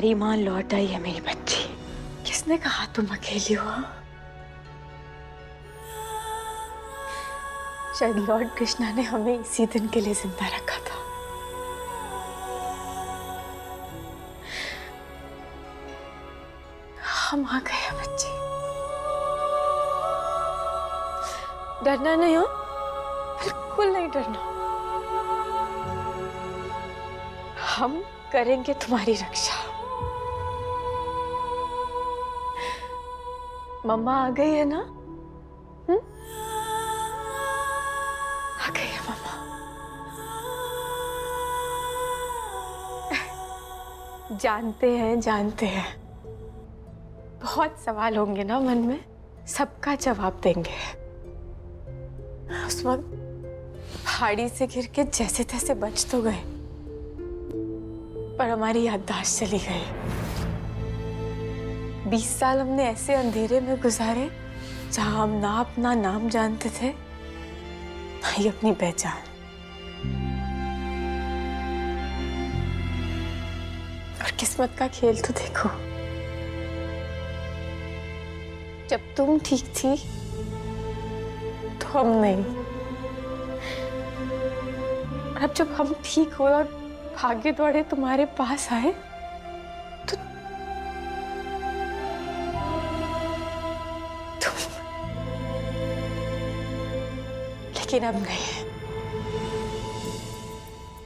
तुम्हारी माँ लौट आई है मेरी बच्ची। किसने कहा तुम अकेली हो? शायद लॉर्ड कृष्णा ने हमें इसी दिन के लिए जिंदा रखा था। हम आ गए हैं बच्चे। डरना नहीं हो, बिल्कुल नहीं डरना। हम करेंगे तुम्हारी रक्षा। मम्मा आ गई है ना? आ गई है मम्मा। जानते हैं बहुत सवाल होंगे ना मन में, सबका जवाब देंगे। उस वक्त पहाड़ी से गिर के जैसे तैसे बच तो गए, पर हमारी याददाश्त चली गई। 20 साल हमने ऐसे अंधेरे में गुजारे जहां हम ना अपना नाम जानते थे, ना ही अपनी पहचान। और किस्मत का खेल तो देखो, जब तुम ठीक थी तो हम नहीं, और अब जब हम ठीक हुए और भाग्य दौड़े तुम्हारे पास आए तो तुम, लेकिन अब नहीं।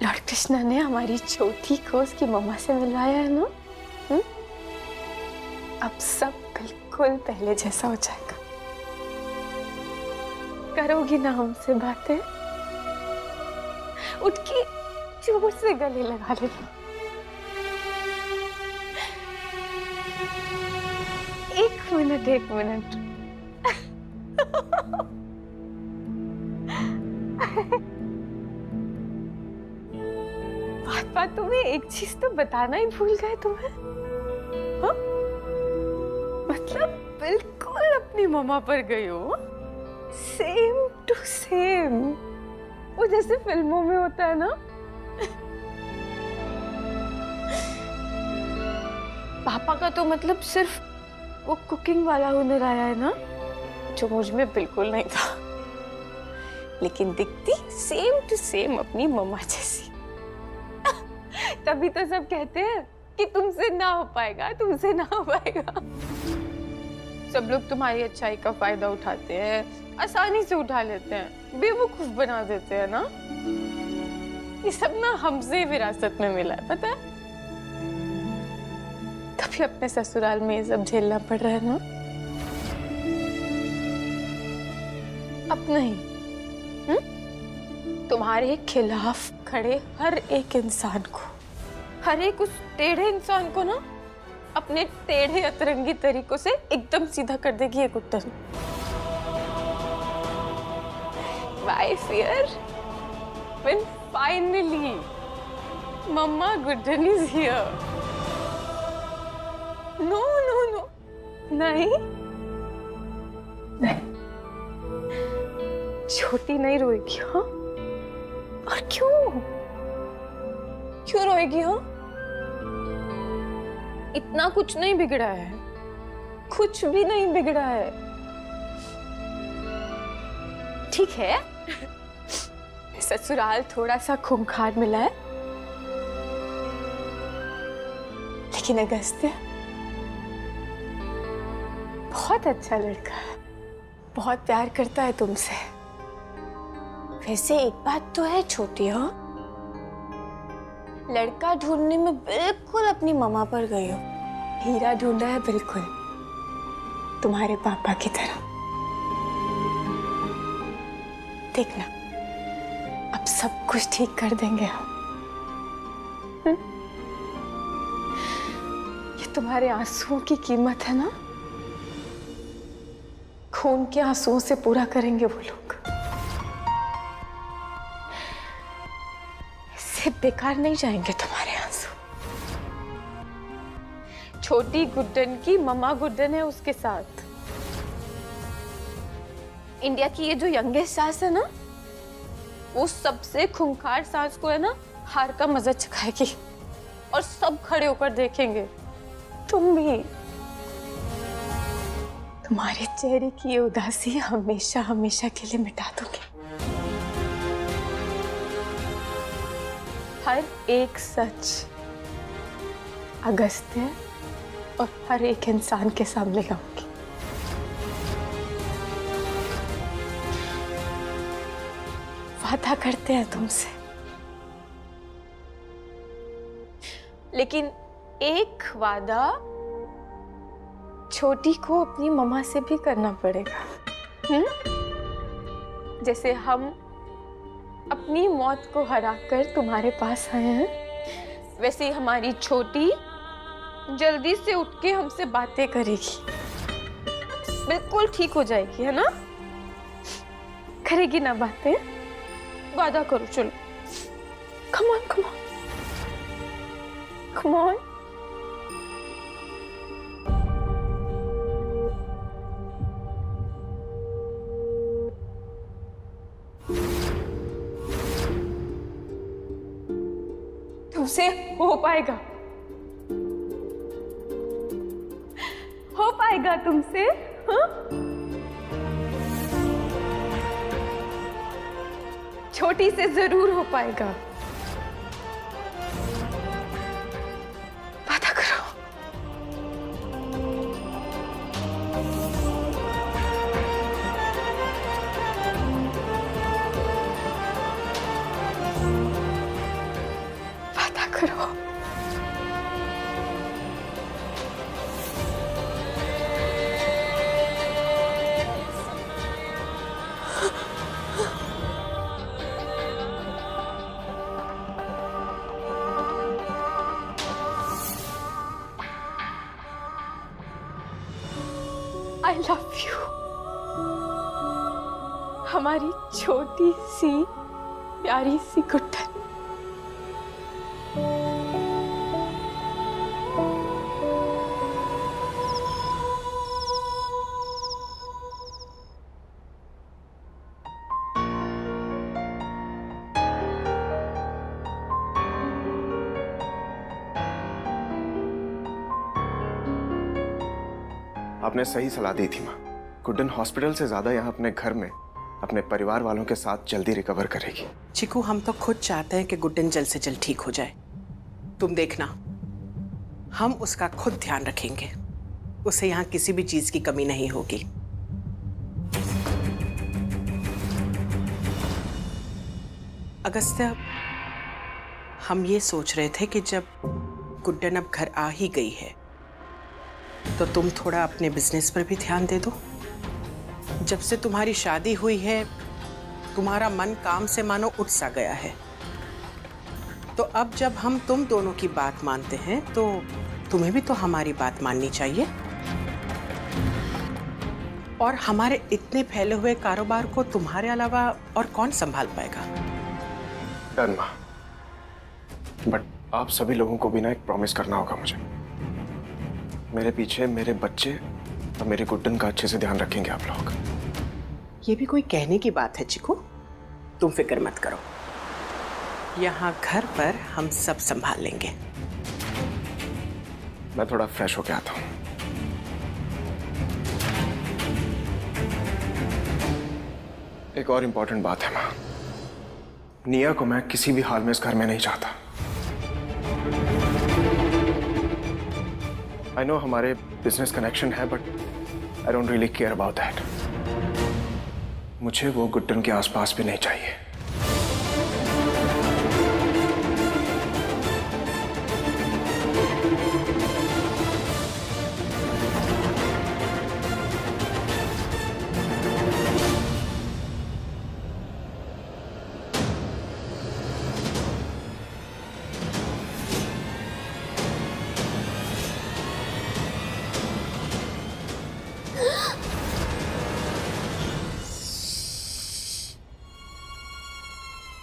लॉर्ड कृष्णा ने हमारी छोटी को उसकी मम्मा से मिलवाया है ना? अब सब बिल्कुल पहले जैसा हो जाएगा। करोगी ना हमसे बातें? उठ के जोर से गले लगा लेना। एक मिनट। बात तुम्हें एक चीज तो बताना ही भूल गए तुम्हें। हाँ? मतलब बिल्कुल अपनी मम्मा पर गई हो, सेम टू सेम, वो जैसे फिल्मों में होता है ना। पापा का तो मतलब सिर्फ वो कुकिंग वाला हुनर आया है ना, जो मुझ में बिल्कुल नहीं था, लेकिन दिखती सेम टू सेम अपनी मम्मा जैसी। तभी तो सब कहते हैं कि तुमसे ना हो पाएगा। सब लोग तुम्हारी अच्छाई का फायदा उठाते हैं, आसानी से उठा लेते हैं, बेवकूफ बना देते हैं ना। ये सब ना हमसे विरासत में मिला है, पता है? तभी अपने ससुराल में ये सब झेलना पड़ रहा है ना। अब नहीं, तुम्हारे खिलाफ खड़े हर एक इंसान को, हर एक उस टेढ़े इंसान को ना अपने टेढ़े अतरंगी तरीकों से एकदम सीधा कर देगी ये Guddan. Why fear? When finally Mama Guddan is here. No. नहीं। छोटी नहीं रोएगी, हाँ? और क्यों रोएगी, हाँ? इतना कुछ नहीं बिगड़ा है, कुछ भी नहीं बिगड़ा है। ठीक है, ससुराल थोड़ा सा खूंखार मिला है, लेकिन अगस्त्य बहुत अच्छा लड़का है, बहुत प्यार करता है तुमसे। वैसे एक बात तो है छोटी, हो लड़का ढूंढने में बिल्कुल अपनी मम्मा पर गई हो। हीरा ढूंढा है बिल्कुल तुम्हारे पापा की तरह। देखना, अब सब कुछ ठीक कर देंगे हम। ये तुम्हारे आंसुओं की कीमत है ना, खून के आंसुओं से पूरा करेंगे वो लोग। इससे बेकार नहीं जाएंगे तुम्हारे आंसू। छोटी गुड्डन की मम्मा गुड्डन है उसके साथ। इंडिया की ये जो यंगेस्ट सास है ना, वो सबसे खूंखार सास को है ना हार का मजा चखाएगी। और सब खड़े होकर देखेंगे। तुम भी। तुम्हारे चेहरे की ये उदासी हमेशा हमेशा के लिए मिटा दूंगी। हर एक सच अगस्त्य और हर एक इंसान के सामने लाऊंगी। वादा करते हैं तुमसे, लेकिन एक वादा छोटी को अपनी मम्मा से भी करना पड़ेगा। जैसे हम अपनी मौत को हराकर तुम्हारे पास आए हैं, वैसे ही हमारी छोटी जल्दी से उठ के हमसे बातें करेगी। बिल्कुल ठीक हो जाएगी, है ना? करेगी ना बातें? वादा करो, चलो। Come on, come on, come on. तुमसे हो पाएगा, हो पाएगा तुमसे, हाँ? छोटी से जरूर हो पाएगा। वादा करो। वादा करो। I love you। हमारी छोटी सी प्यारी सी गुड्डन। आपने सही सलाह दी थी माँ। गुड्डन हॉस्पिटल से ज्यादा यहाँ अपने घर में अपने परिवार वालों के साथ जल्दी रिकवर करेगी। चिकू, हम तो खुद चाहते हैं कि गुड्डन जल्द से जल्द ठीक हो जाए। तुम देखना, हम उसका खुद ध्यान रखेंगे। उसे यहाँ किसी भी चीज की कमी नहीं होगी। अगस्त्य, हम ये सोच रहे थे कि जब गुड्डन अब घर आ ही गई है तो तुम थोड़ा अपने बिजनेस पर भी ध्यान दे दो। जब से तुम्हारी शादी हुई है तुम्हारा मन काम से मानो उठ सा गया है। तो अब जब हम तुम दोनों की बात मानते हैं तो तुम्हें भी तो हमारी बात माननी चाहिए। और हमारे इतने फैले हुए कारोबार को तुम्हारे अलावा और कौन संभाल पाएगा? डन माँ, बट आप सभी लोगों को भी ना एक प्रॉमिस करना होगा मुझे। मेरे पीछे मेरे बच्चे और मेरी गुड्डन का अच्छे से ध्यान रखेंगे आप लोग। ये भी कोई कहने की बात है चिकू? तुम फिक्र मत करो, यहाँ घर पर हम सब संभाल लेंगे। मैं थोड़ा फ्रेश होके आता हूँ। एक और इम्पोर्टेंट बात है माँ, निया को मैं किसी भी हाल में इस घर में नहीं चाहता। आई नो हमारे बिजनेस कनेक्शन है, but I don't really care about that. मुझे वो गुड्डन के आसपास भी नहीं चाहिए।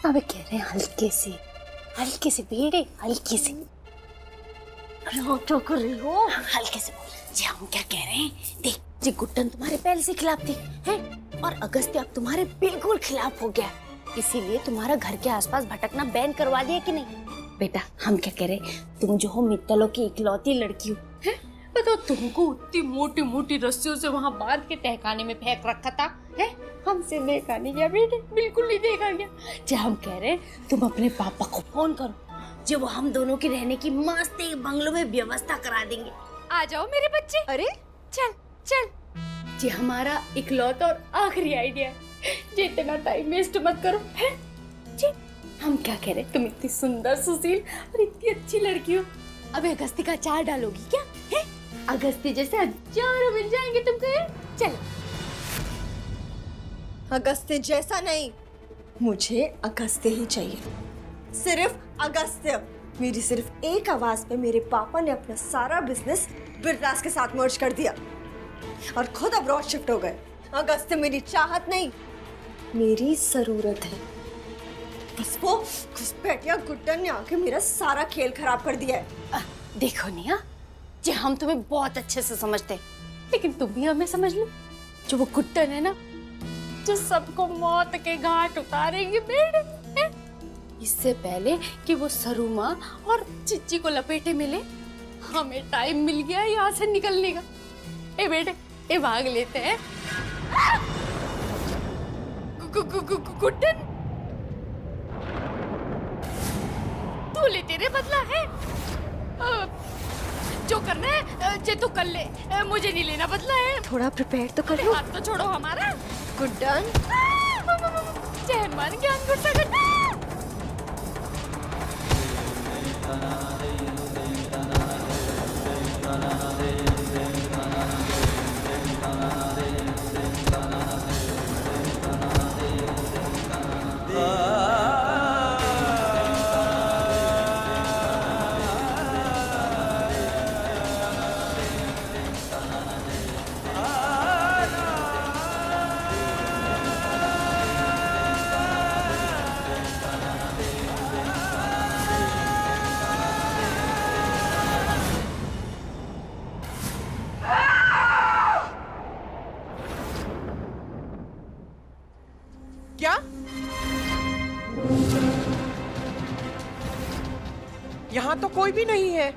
अब कह रहे हैं हल्के से बेड़े, हल्के से। अरे वो क्या कर रही हो? हल्के से बोल। जी हम क्या कह रहे हैं, देख जी गुड्डन तुम्हारे पहले से खिलाफ थी हैं, और अगस्त्य अब तुम्हारे बिल्कुल खिलाफ हो गया। इसीलिए तुम्हारा घर के आसपास भटकना बैन करवा दिया कि नहीं? बेटा हम क्या कह रहे, तुम जो हो मित्तलों की इकलौती लड़की हो, हैं? बताओ तुमको उतनी मोटी मोटी रस्सियों से वहां बांध के तहखाने में फेंक रखा था, हैं? हमसे देखा नहीं गया बेटे, बिल्कुल नहीं देखा गया। जो हम कह रहे तुम अपने पापा को फोन करो, जो वो हम दोनों की रहने की मस्त एक बंगलों में व्यवस्था करा देंगे। आ जाओ मेरे बच्चे। अरे चल चल। ये हमारा इकलौता और आखिरी आइडिया है, जी इतना टाइम वेस्ट मत करो, है? जी हम क्या कह रहे, तुम इतनी सुंदर सुशील और इतनी अच्छी लड़की हो, अब अगस्ती का अचार डालोगी क्या, है? अगस्ती जैसे हजारों मिल जाएंगे तुमको, चलो। अगस्त्य जैसा नहीं, मुझे अगस्त्य ही चाहिए, सिर्फ अगस्त्य। मेरी सिर्फ एक आवाज पे मेरे पापा ने अपना सारा बिजनेस बिरलास के साथ मर्ज कर दिया और खुद अब्रॉड शिफ्ट हो गए। अगस्त्य मेरी चाहत नहीं, मेरी जरूरत है। बस वो घुसपैठिया गुड्डन ने आके मेरा सारा खेल खराब कर दिया है। देखो निया, जी हम तुम्हें बहुत अच्छे से समझते, लेकिन तुम भी हमें समझ लो। जो वो गुड्डन है ना, जो सबको मौत के घाट उतारेंगे बेटे, हैं? इससे पहले कि वो सरू माँ और चिच्ची को लपेटे मिले, हमें टाइम मिल गया यहाँ से निकलने का। ए बेटे, ए भाग लेते हैं। गुड्डन, तू ले, तेरे बदला है। जो करना है जे तू कर ले, मुझे नहीं लेना बदला है। थोड़ा प्रिपेयर तो कर लो। हाथ तो छोड़ो हमारा। गुड्डन, चैन मान ज्ञान गुस्सा कर। क्या? यहाँ तो कोई भी नहीं है।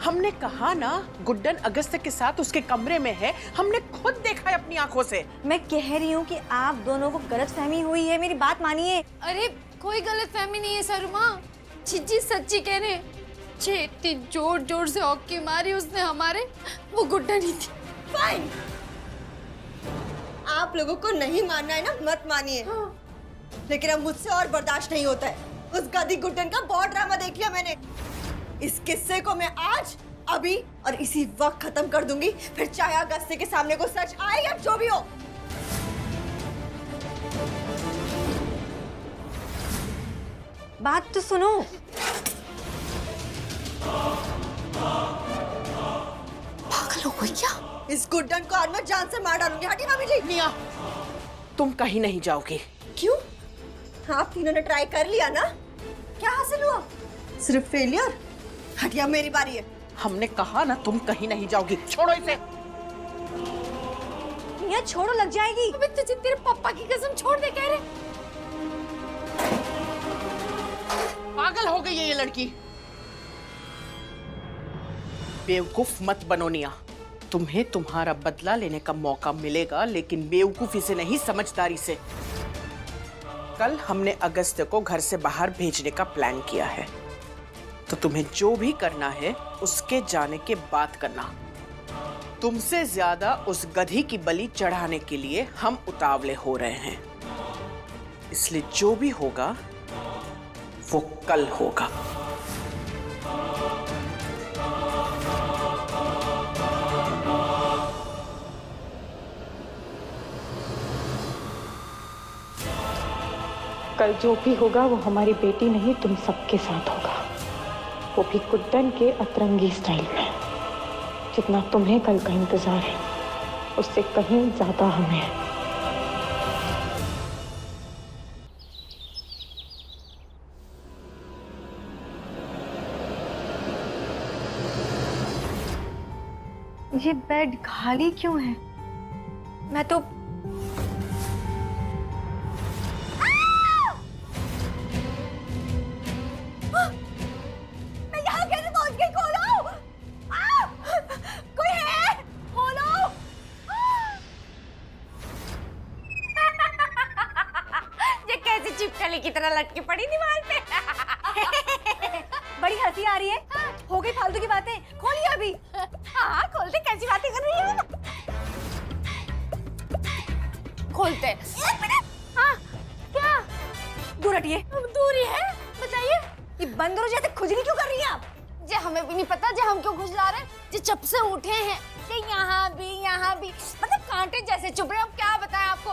हमने कहा ना गुड्डन अगस्त्य के साथ उसके कमरे में है, हमने खुद देखा है अपनी आंखों से। मैं कह रही हूँ कि आप दोनों को गलतफहमी हुई है, मेरी बात मानिए। अरे कोई गलतफहमी नहीं है सरुमा, चिज्जी सच्ची कह रहे। इतनी जोर जोर से हॉकी मारी उसने हमारे, वो गुड्डन ही थी। फाइन, आप लोगों को नहीं मानना है ना, मत मानिए। लेकिन अब मुझसे और बर्दाश्त नहीं होता है। उस गधी गुड्डन का बहुत ड्रामा देख लिया मैंने। इस किस्से को मैं आज, अभी और इसी वक्त खत्म कर दूंगी, फिर चाहे अगस्त्य के सामने को सच आए या जो भी हो। बात तो सुनो। पागल हो गई क्या? इस गुड्डन को आज मैं जान से मार डालूंगी। हटिए मामी जी। निया, तुम कहीं नहीं जाओगी। क्यों? आप तीनों ने ट्राई कर लिया ना, क्या हासिल हुआ? सिर्फ फेलियर। हटिया, मेरी बारी है। हमने कहा ना तुम कहीं नहीं जाओगी। छोड़ो इसे। निया छोड़ो, लग जाएगी। अबे तुझे तेरे पापा की कसम छोड़ दे कह रहे। पागल हो गई है ये लड़की। बेवकूफ मत बनो निया, तुम्हें तुम्हारा बदला लेने का मौका मिलेगा, लेकिन बेवकूफी से नहीं, समझदारी से। कल हमने अगस्त्य को घर से बाहर भेजने का प्लान किया है, तो तुम्हें जो भी करना है उसके जाने के बाद करना। तुमसे ज्यादा उस गधी की बलि चढ़ाने के लिए हम उतावले हो रहे हैं, इसलिए जो भी होगा वो कल होगा। कल जो भी होगा वो हमारी बेटी नहीं, तुम सबके साथ होगा, वो भी गुड्डन के अतरंगी स्टाइल में। जितना तुम्हें कल का इंतजार है, उससे कहीं ज्यादा हमें है। ये बेड खाली क्यों है? मैं तो लटकी पड़ी दीवार पे। बड़ी हंसी आ रही है। हो गई फालतू की बातें, खोलिए अभी। हाँ खोलते, कैसी बातें कर रही हो? खोलते। एक मिनट। हाँ क्या? दूर हटिए। दूरी है, बताइए। ये बंदरों जैसे खुजली क्यों कर रही हैं आप? जे हमें भी नहीं पता जे हम क्यों खुजला रहे हैं। जे जब से उठे हैं जे यहाँ भी मतलब कांटे जैसे चुभ रहे। अब क्या बताएं आपको?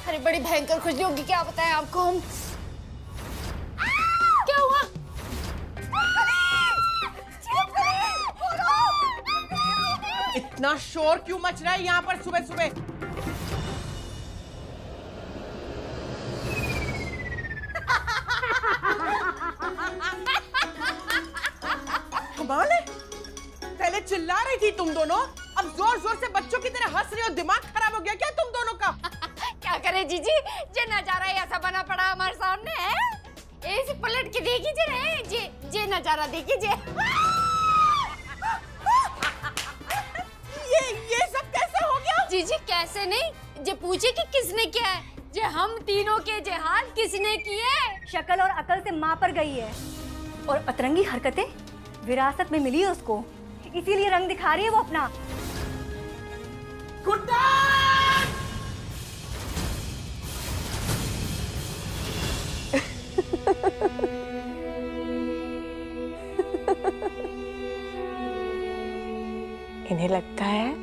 अरे बड़ी भयंकर खुजली होगी, क्या बताएं आपको हम। क्या हुआ? इतना शोर क्यों मच रहा है यहाँ पर सुबह सुबह? कमाल है, पहले चिल्ला रही थी तुम दोनों, अब जोर जोर से बच्चों की तरह हंस रही हो। दिमाग खराब हो गया क्या तुम दोनों का? क्या करे जीजी, जे नजारा ऐसा बना पड़ा हमारे सामने है। ऐसे पलट के देखी जे रहे, जे नजारा देखी जे। ये सब कैसे हो गया? जीजी कैसे नहीं, जे पूछे कि किसने किया है, जे हम तीनों के जे हाल किसने किए। शक्ल और अकल से माँ पर गई है और अतरंगी हरकतें विरासत में मिली है उसको, इसीलिए रंग दिखा रही है वो अपना। इन्हें लगता है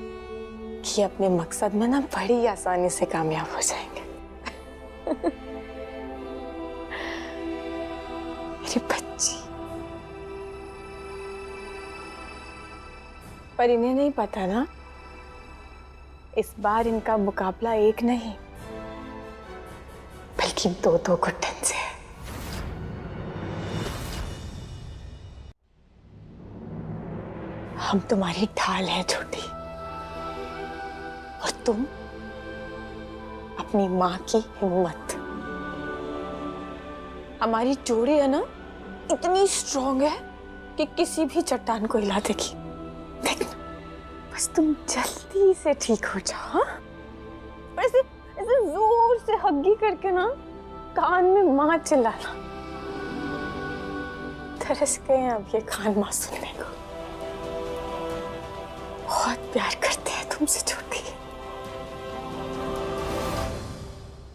कि अपने मकसद में ना बड़ी आसानी से कामयाब हो जाएंगे। मेरी बच्ची, पर इन्हें नहीं पता ना, इस बार इनका मुकाबला एक नहीं बल्कि दो घुटन से है। हम तुम्हारी ढाल है छोटी, और तुम अपनी माँ की हिम्मत। हमारी जोड़ी है ना, इतनी स्ट्रॉन्ग है कि किसी भी चट्टान को हिला देगी। देखना, बस तुम जल्दी से ठीक हो जाओ। हाँ? ऐसे ऐसे जोर से हग्गी करके ना कान में माँ चिल्लाना। तरस गए हैं अब ये कान माँ सुनने को। बहुत प्यार करते हैं तुमसे छोटी।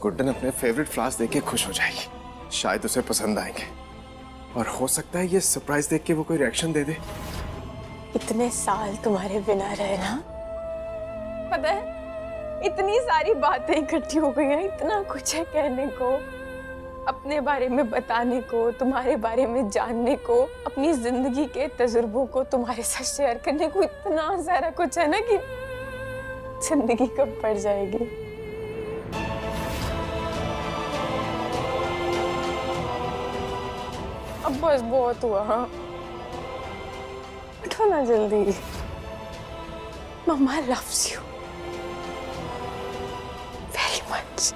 गुड्डन अपने फेवरेट फ्लावर्स देख के खुश हो जाएगी, शायद उसे पसंद आएंगे, और हो सकता है ये सरप्राइज देख के वो कोई रिएक्शन दे दे। इतने साल तुम्हारे बिना रहे ना, पता है इतनी सारी बातें इकट्ठी हो गई हैं, इतना कुछ है कहने को, अपने बारे में बताने को, तुम्हारे बारे में जानने को, अपनी जिंदगी के तजुर्बों को तुम्हारे साथ शेयर करने को। इतना सारा कुछ है ना कि जिंदगी कब पड़ जाएगी। अब बस बहुत हुआ। हाँ, उठो ना जल्दी। मम्मा लव्स यू वेरी मच।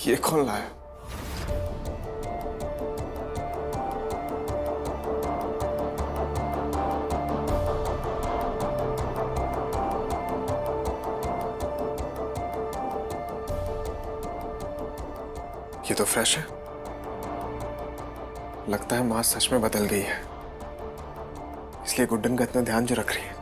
ये कौन लाया? ये तो फ्रेश है। लगता है माँ सच में बदल गई है, इसलिए गुड्डन का इतना ध्यान जो रख रही है।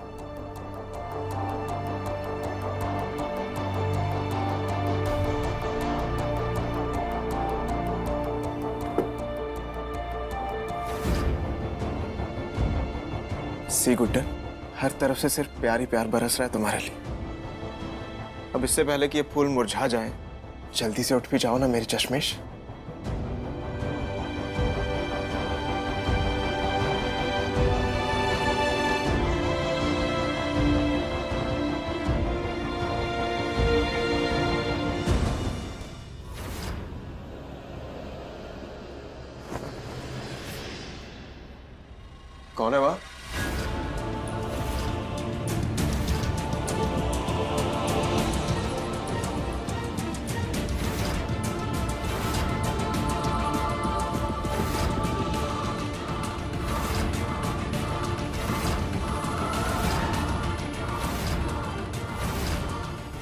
सी गुड्डन, हर तरफ से सिर्फ प्यार ही प्यार बरस रहा है तुम्हारे लिए। अब इससे पहले कि ये फूल मुरझा जाए, जल्दी से उठ भी जाओ ना मेरी चश्मेश। कौन है वहां?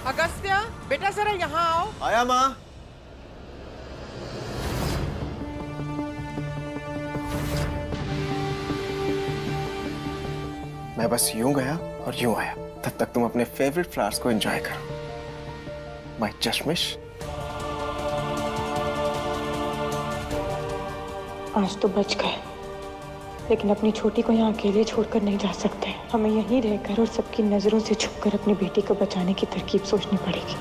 अगस्त्या, बेटा जरा यहाँ आओ। आया माँ। मैं बस यूं गया और यूं आया, तब तक तुम अपने फेवरेट फ्लावर्स को एंजॉय करो। माय चश्मिश। आज तो बच गए, लेकिन अपनी छोटी को यहाँ अकेले छोड़कर नहीं जा सकते। हमें यहीं रहकर और सबकी नजरों से छुपकर अपनी बेटी को बचाने की तरकीब सोचनी पड़ेगी।